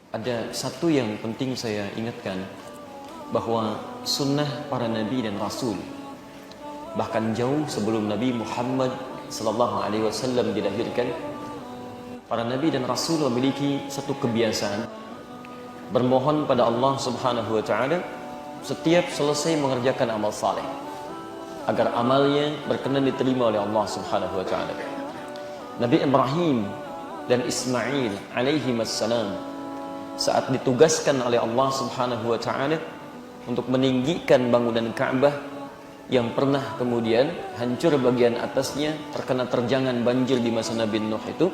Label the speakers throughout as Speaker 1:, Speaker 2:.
Speaker 1: Ada satu yang penting saya ingatkan, bahwa sunnah para nabi dan rasul, bahkan jauh sebelum Nabi Muhammad SAW dilahirkan, para nabi dan rasul memiliki satu kebiasaan bermohon pada Allah Subhanahu wa taala setiap selesai mengerjakan amal saleh, agar amalnya berkenan diterima oleh Allah Subhanahu wa taala. Nabi Ibrahim dan Ismail alaihi wassalam saat ditugaskan oleh Allah Subhanahu wa taala untuk meninggikan bangunan Ka'bah yang pernah kemudian hancur bagian atasnya terkena terjangan banjir di masa Nabi Nuh itu,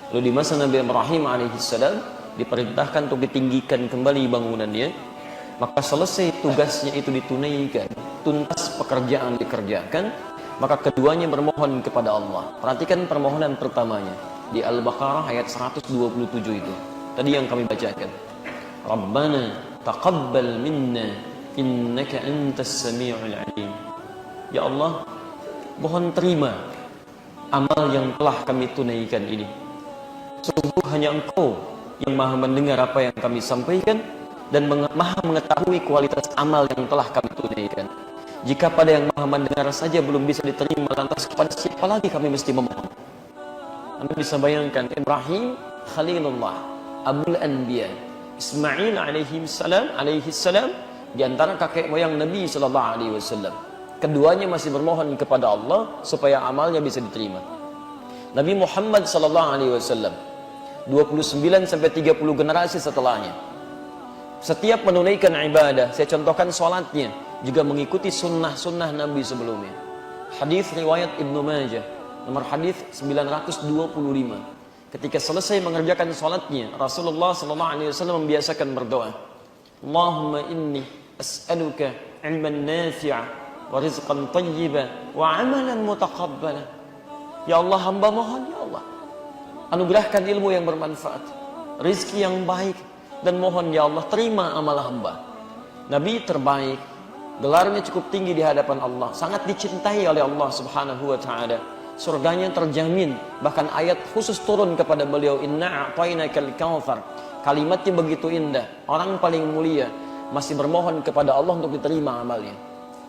Speaker 1: lalu di masa Nabi Ibrahim alaihissalam diperintahkan untuk ditinggikan kembali bangunannya, maka selesai tugasnya itu ditunaikan, tuntas pekerjaan dikerjakan, maka keduanya bermohon kepada Allah. Perhatikan permohonan pertamanya di Al-Baqarah ayat 127 itu tadi yang kami bacakan. Rabbana taqabbal minna innaka antas sami'ul alim. Ya Allah, mohon terima amal yang telah kami tunaikan ini. Sungguh hanya Engkau yang maha mendengar apa yang kami sampaikan dan maha mengetahui kualitas amal yang telah kami tunaikan. Jika pada yang maha mendengar saja belum bisa diterima, lantas kepada siapa lagi kami mesti memohon? Anda bisa bayangkan Ibrahim Khalilullah, Abul Anbiya, Ismail alaihi salam di antara kakek moyang Nabi sallallahu alaihi wasallam. Keduanya masih bermohon kepada Allah supaya amalnya bisa diterima. Nabi Muhammad sallallahu alaihi wasallam 29 sampai 30 generasi setelahnya, setiap menunaikan ibadah, saya contohkan salatnya, juga mengikuti sunnah-sunnah Nabi sebelumnya. Hadis riwayat Ibnu Majah nomor hadis 925. Ketika selesai mengerjakan salatnya, Rasulullah SAW membiasakan berdoa, Allahumma inni as'aluka ilman nafi'a wa rizqan tayyiba wa amalan mutaqabbala. Ya Allah, hamba mohon, ya Allah, anugerahkan ilmu yang bermanfaat, rizki yang baik, dan mohon ya Allah terima amal hamba. Nabi terbaik, gelarnya cukup tinggi di hadapan Allah, sangat dicintai oleh Allah Subhanahu wa taala. Surganya terjamin, bahkan ayat khusus turun kepada beliau, inna a'tainakal kautsar. Kalimatnya begitu indah, orang paling mulia masih bermohon kepada Allah untuk diterima amalnya.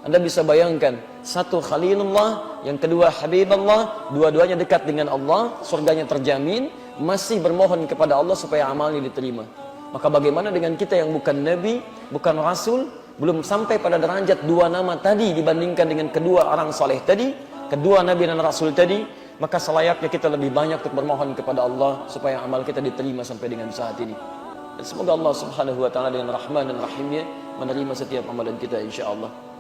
Speaker 1: Anda bisa bayangkan, satu Khalilullah, yang kedua Habibullah, dua-duanya dekat dengan Allah, surganya terjamin, masih bermohon kepada Allah supaya amalnya diterima. Maka bagaimana dengan kita yang bukan Nabi, bukan Rasul, belum sampai pada derajat dua nama tadi dibandingkan dengan kedua orang saleh tadi, kedua Nabi dan Rasul tadi, maka selayaknya kita lebih banyak untuk bermohon kepada Allah supaya amal kita diterima sampai dengan saat ini. Dan semoga Allah Subhanahu wa taala dengan Rahman dan Rahimnya menerima setiap amalan kita insyaallah.